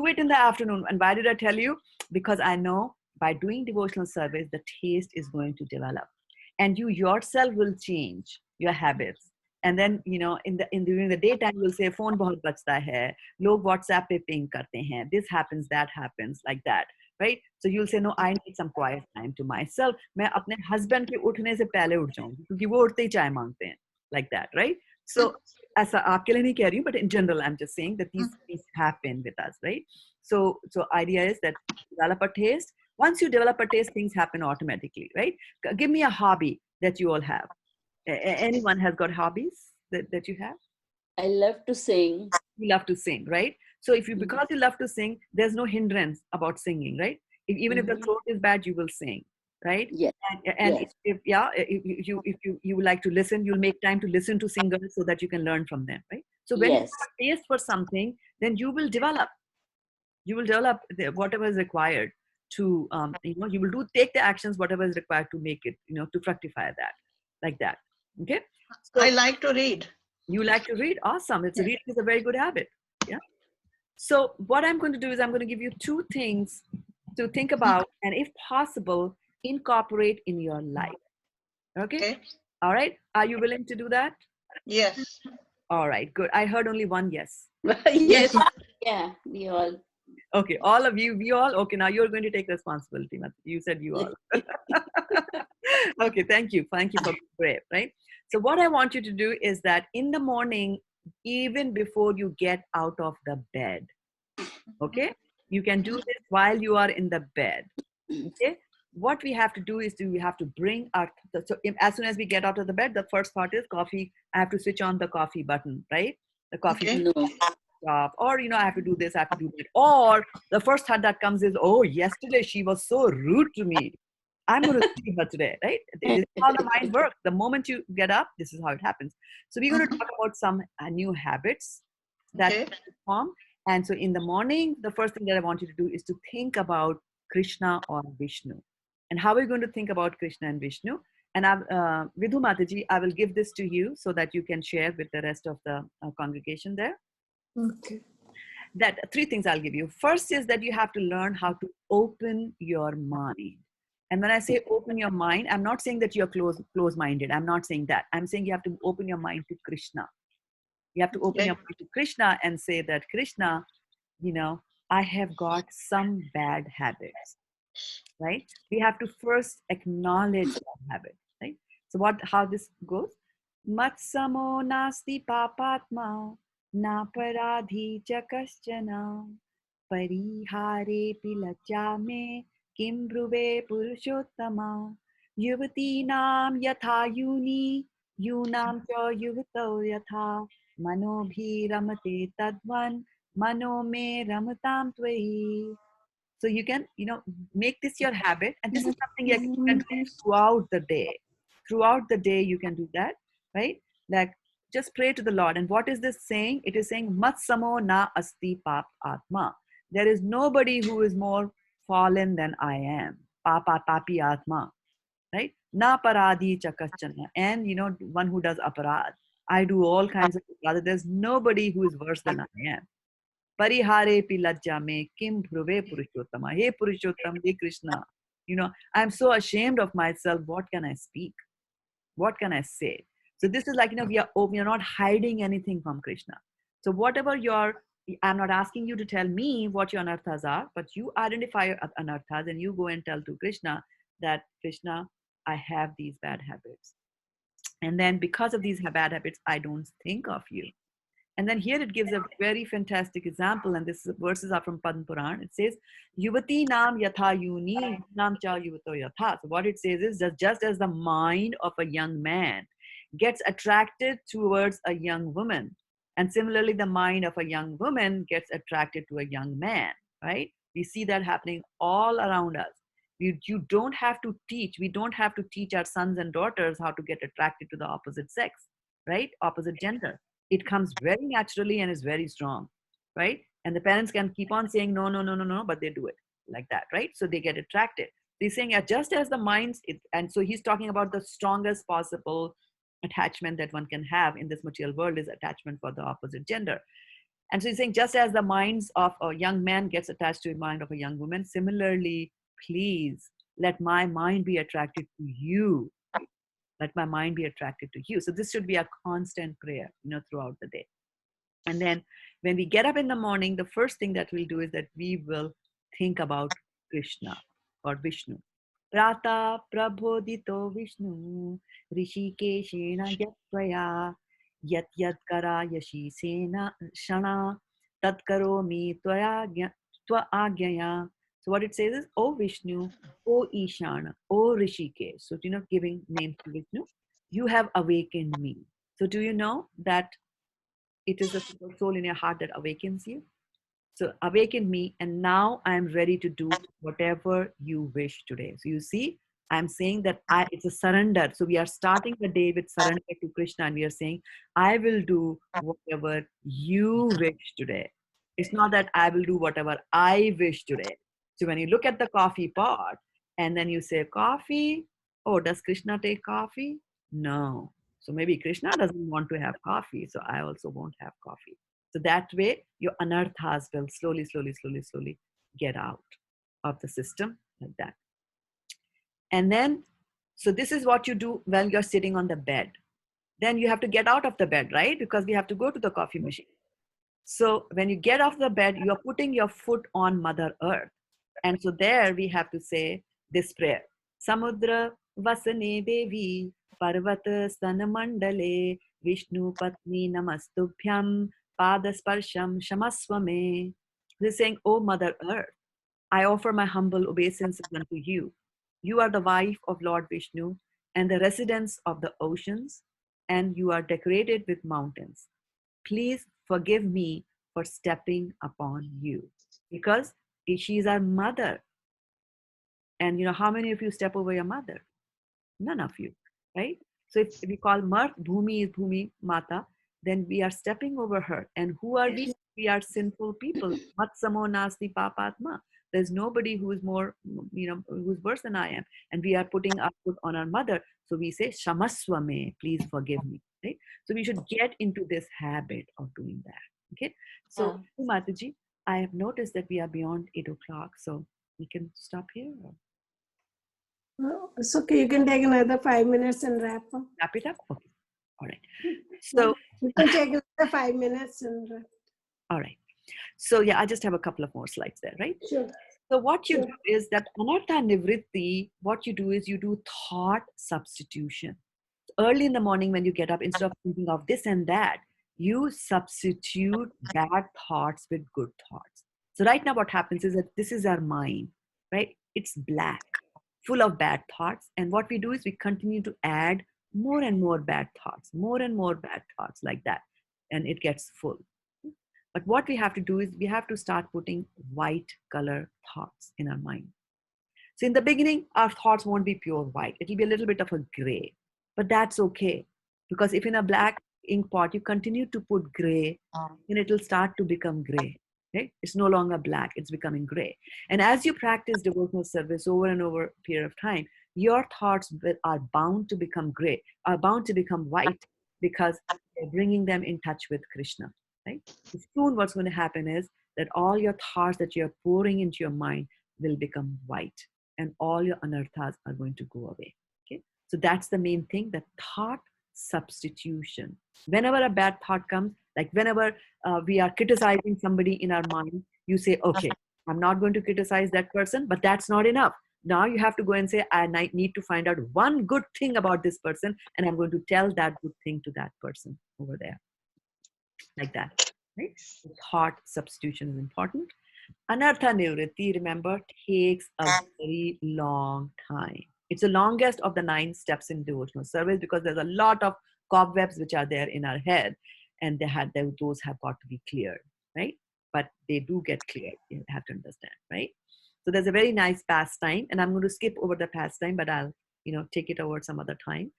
it in the afternoon. And why did I tell you? Because I know by doing devotional service, the taste is going to develop and you yourself will change your habits. And then, during the daytime, you'll say, phone bahut bachta hai, log WhatsApp pe ping karte hain, this happens, that happens, like that, right? So you'll say, no, I need some quiet time to myself. मैं अपने husband के उठने से पहले उठ जाऊंगी क्योंकि वो उठते ही चाय मांगते हैं, like that, right? So ऐसा आपके लिए नहीं कह रही हूँ, but in general, I'm just saying that these things happen with us, right? So idea is that develop a taste. Once you develop a taste, things happen automatically, right? Give me a hobby that you all have. Anyone has got hobbies that you have? I love to sing. You love to sing, right? So because you love to sing, there's no hindrance about singing, right? Even if the throat is bad, you will sing. right? Yes. And Yes. if you would like to listen, you'll make time to listen to singers so that you can learn from them, right? So when you Yes. have a taste for something, then you will develop whatever is required to you will take the actions whatever is required to make it, to fructify that, like that. Okay, I so like to read. you like to read. Awesome. Reading is a very good habit. Yeah. So what I'm going to do is I'm going to give you two things to think about, and if possible, incorporate in your life. Okay. Okay. All right. Are you willing to do that? Yes. All right. Good. I heard only one yes. Yes. Yeah, we all. Okay. All of you, we all. Okay. Now you're going to take responsibility. Matthew. You said you all. Okay. Thank you. Thank you for being brave. Right. So what I want you to do is that in the morning, even before you get out of the bed, okay, you can do this while you are in the bed. Okay. What we have to do is we have to bring our, so as soon as we get out of the bed, the first part is coffee. I have to switch on the coffee button, right? The coffee Okay. No. off, or I have to do this, I have to do that. Or the first thought that comes is, oh, yesterday she was so rude to me, I'm going to see her today, right? This is how the mind works. The moment you get up, this is how it happens. So we're going to talk about some new habits that Okay. form. And so in the morning, the first thing that I want you to do is to think about Krishna or Vishnu. And how are we going to think about Krishna and Vishnu? And Vidhu Mataji, I will give this to you so that you can share with the rest of the congregation there. Okay. That three things I'll give you. First is that you have to learn how to open your mind. And when I say open your mind, I'm not saying that you're close-minded. I'm not saying that. I'm saying you have to open your mind to Krishna. You have to open Okay. your mind to Krishna and say that, Krishna, I have got some bad habits, right? We have to first acknowledge that habit, right? So how this goes? Matsamo nasti papatma na paradhi cha kaschana parihare pilacha me kim bhruve purushottama yuvatinam yatha yunam cha yuvato yatha manobhi ramate tadvan mano me ramatam tvai. So you can, make this your habit. And this is something you can do throughout the day. Throughout the day, you can do that, right? Like just pray to the Lord. And what is this saying? It is saying, Matsamo na asti pap atma. There is nobody who is more fallen than I am. Papa papi atma, right? Na paradhi chakaschana. And, one who does aparad. I do all kinds of aparad. There's nobody who is worse than I am. Parihare pi lajja me kim dhruve purushottama. Hey Purushottam, hey Krishna. I'm so ashamed of myself. What can I speak? What can I say? So this is like, we are not hiding anything from Krishna. So whatever I'm not asking you to tell me what your anarthas are, but you identify your anarthas and you go and tell to Krishna that, Krishna, I have these bad habits. And then because of these bad habits, I don't think of you. And then here it gives a very fantastic example, and this verses are from Padma Puran. It says, Yuvati nam yatha yuni nam cha yuvato yatha. So what it says is that just as the mind of a young man gets attracted towards a young woman, and similarly the mind of a young woman gets attracted to a young man, right? We see that happening all around us. You don't have to teach. We don't have to teach our sons and daughters how to get attracted to the opposite sex, right? Opposite gender. It comes very naturally and is very strong, right? And the parents can keep on saying, no, no, no, no, no, but they do it like that, right? So they get attracted. He's saying, just as the minds, and so he's talking about the strongest possible attachment that one can have in this material world is attachment for the opposite gender. And so he's saying, just as the minds of a young man gets attached to the mind of a young woman, similarly, please let my mind be attracted to you. Let my mind be attracted to you. So this should be a constant prayer, throughout the day. And then when we get up in the morning, the first thing that we'll do is that we will think about Krishna or Vishnu. Prata prabodhito Vishnu rishikeshena yattvaya yat yat kara yashi sena shana tat karomi tva agyaya. So what it says is, O Vishnu, O Ishana, O Rishikesh. So, giving names to Vishnu, you have awakened me. So do you know that it is the soul in your heart that awakens you? So awaken me, and now I am ready to do whatever you wish today. So you see, I'm saying that it's a surrender. So we are starting the day with surrender to Krishna, and we are saying, I will do whatever you wish today. It's not that I will do whatever I wish today. So when you look at the coffee pot and then you say coffee, oh, does Krishna take coffee? No. So maybe Krishna doesn't want to have coffee, so I also won't have coffee. So that way your anarthas will slowly get out of the system like that. And then, so this is what you do when you're sitting on the bed. Then you have to get out of the bed, right? Because we have to go to the coffee machine. So when you get off the bed, you're putting your foot on Mother Earth. And so there we have to say this prayer. Samudra vasane devi parvata stanamandale Vishnu patni namastubhyam padasparsham shamaswame. This is saying, oh Mother Earth, I offer my humble obeisances unto you. You are the wife of Lord Vishnu and the residence of the oceans, and you are decorated with mountains. Please forgive me for stepping upon you, because she is our mother. And you know, how many of you step over your mother? None of you, right? So if we call Marth, Bhumi is Bhumi Mata, then we are stepping over her. And who are we? We are sinful people. Matsamo nasti papatma. There's nobody who is more, who's worse than I am. And we are putting our foot on our mother. So we say, Shamaswame, please forgive me. Right? So we should get into this habit of doing that. Okay. So, Mataji, I have noticed that we are beyond 8 o'clock. So we can stop here. Or It's okay. You can take another 5 minutes and wrap up. wrap it up? Okay. All right. So you can take another 5 minutes and wrap. All right. So yeah, I just have a couple of more slides there, right? Sure. So what you do is that anartha nivritti, what you do is you do thought substitution. Early in the morning when you get up, instead of thinking of this and that, you substitute bad thoughts with good thoughts. So right now what happens is that this is our mind, right? It's black, full of bad thoughts. And what we do is we continue to add more and more bad thoughts, more and more bad thoughts like that. And it gets full. But what we have to do is we have to start putting white color thoughts in our mind. So in the beginning, our thoughts won't be pure white. It'll be a little bit of a gray, but that's okay. Because if in a black ink pot, you continue to put gray, then it'll start to become gray. Okay? It's no longer black, it's becoming gray. And as you practice devotional service over and over a period of time, your thoughts are bound to become gray, are bound to become white, because they're bringing them in touch with Krishna. Right? Soon what's going to happen is that all your thoughts that you're pouring into your mind will become white, and all your anarthas are going to go away. Okay? So that's the main thing, that thought substitution. Whenever a bad thought comes, like whenever we are criticizing somebody in our mind, you say, okay, I'm not going to criticize that person, but that's not enough. Now you have to go and say, I need to find out one good thing about this person, and I'm going to tell that good thing to that person over there. Like that, right? So thought substitution is important. Anartha nivritti, remember, takes a very long time. It's the longest of the 9 steps in devotional service, because there's a lot of cobwebs which are there in our head, and those have got to be cleared, right? But they do get cleared. You have to understand, right? So there's a very nice pastime, and I'm going to skip over the pastime, but I'll take it over some other time.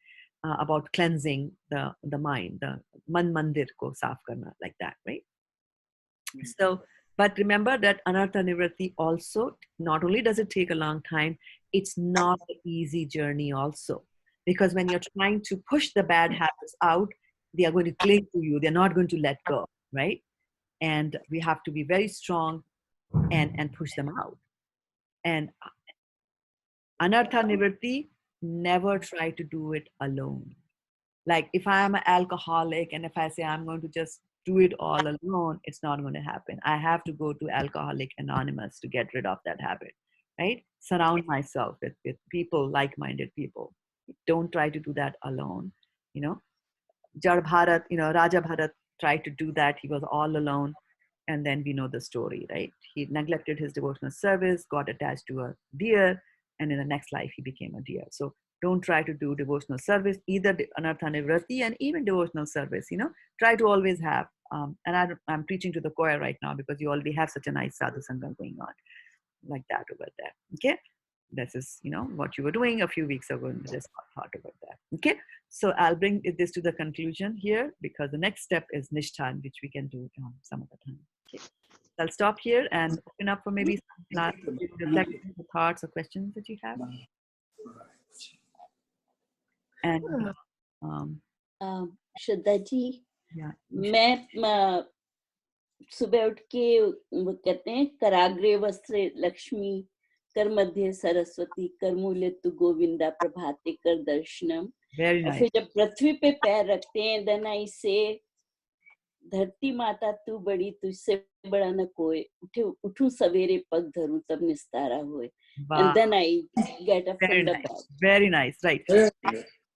About cleansing the mind, the man mandir ko saaf karna, like that, right? So, but remember that anartha nivritti also, not only does it take a long time, it's not an easy journey also. Because when you're trying to push the bad habits out, they are going to cling to you. They're not going to let go, right? And we have to be very strong and push them out. And anartha nivritti, never try to do it alone. Like if I'm an alcoholic and if I say I'm going to just do it all alone, it's not going to happen. I have to go to Alcoholic Anonymous to get rid of that habit, right? Surround myself with people, like-minded people. Don't try to do that alone. Jar Bharat, Raja Bharat tried to do that. He was all alone. And then we know the story, right? He neglected his devotional service, got attached to a deer, and in the next life, he became a deer. So don't try to do devotional service, either anartha nivritti and even devotional service, try to always have, and I'm preaching to the choir right now, because you already have such a nice sadhu sangha going on, like that over there, okay? this is, what you were doing a few weeks ago, and just thought about that. Okay, so I'll bring this to the conclusion here, because the next step is Nishthan, which we can do some other time. Okay, so I'll stop here and open up for maybe some last reflections, thoughts, or questions that you have. And Shraddha ji, yeah, मैं सुबह उठ के वो कहते हैं कराग्रे वस्त्रे लक्ष्मी कर मध्य सरस्वती कर मूल्य तु गोविंदा प्रभाते कर दर्शनम। very और nice. फिर जब पृथ्वी पे पैर रखते हैं then I say धरती माता तू बड़ी तुझसे बड़ा न कोई, उठूं सवेरे पग धरूं तब निस्तारा होए। Wow. And then I get up Very from the nice. bed. Very nice. Right.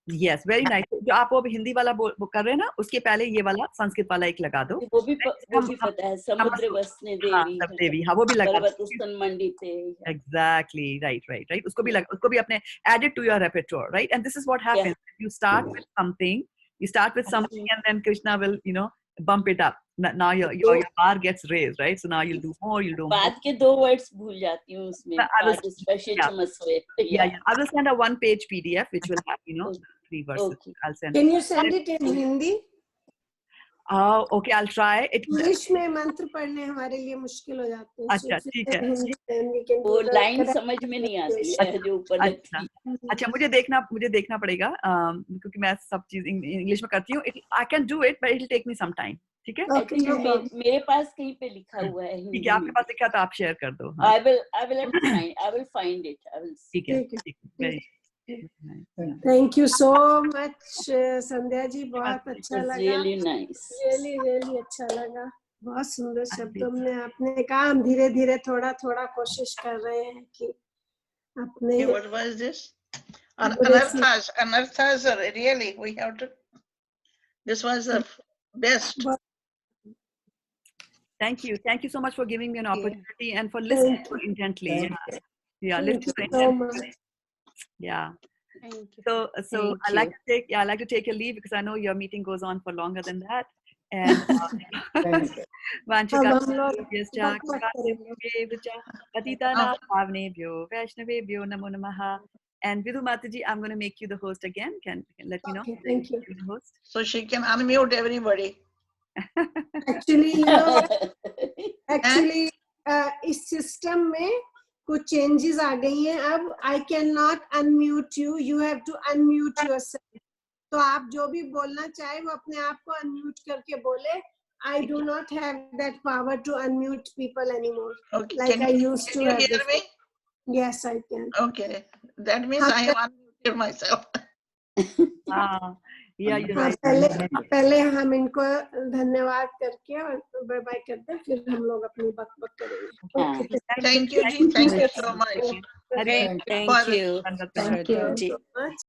Yes, very nice. जो आप वो अभी हिंदी वाला वो कर रहे हैं ना, उसके पहले ये वाला संस्कृत वाला एक लगा दो। वो भी पता है, समुद्र वसने देवी, सब देवी, हाँ वो भी लगा पर्वत स्तन मंडिते। Exactly, right. उसको भी अपने add it to your repertoire, right? And this is what happens. You start with something, and then Krishna will, bump it up. Now your bar gets raised, right? So now you'll do more. बाद के 2 words भूल जाती हूँ उसमें। Yeah. I will send a 1-page PDF which will have, 3 verses. Okay. I'll send. Can you send it in Hindi? Oh, okay. I'll try. English में मंत्र पढ़ने हमारे लिए मुश्किल हो जाते हैं। अच्छा, ठीक है। वो लाइन समझ में नहीं आती है जो ऊपर लगती है। अच्छा, मुझे देखना पड़ेगा, क्योंकि मैं सब चीज इंग्लिश में करती हूँ। I can do it, but it will take me some time. ठीक है? मेरे पास कहीं पे लिखा हुआ है। ठीक है, आपके पास लिखा तो आप शेयर कर दो। I will find it. I will. ठीक है। Thank you so much, Sandhya ji, बहुत अच्छा लगा। Really nice. really अच्छा लगा। बहुत सुंदर शब्दों में आपने कहा। हम धीरे धीरे थोड़ा कोशिश कर रहे हैं कि अपने What was this? Anarthas are really, we have to, this was the best. Thank you so much for giving me an opportunity and for listening so intently. Listening so intently. Yeah. So I like to take a leave, because I know your meeting goes on for longer than that. And namo namaha. And Vidhu Mataji, I'm going to make you the host again. Can let me know? Okay, thank you. The host. So she can unmute everybody. Actually, इस system में कुछ changes आ गई हैं। अब I cannot unmute you. You have to unmute yourself. तो आप जो भी बोलना चाहे वो अपने आप को unmute करके बोले। I do not have that power to unmute people anymore. Okay. Like I used to. Can you hear me? Yes, I can. Okay. That means I have unmuted myself. Yeah, you're right. पहले हम इनको धन्यवाद करके और bye bye करते हैं, फिर हम लोग अपनी बक करेंगे। Thank you so much. Thank you. Thank you so much.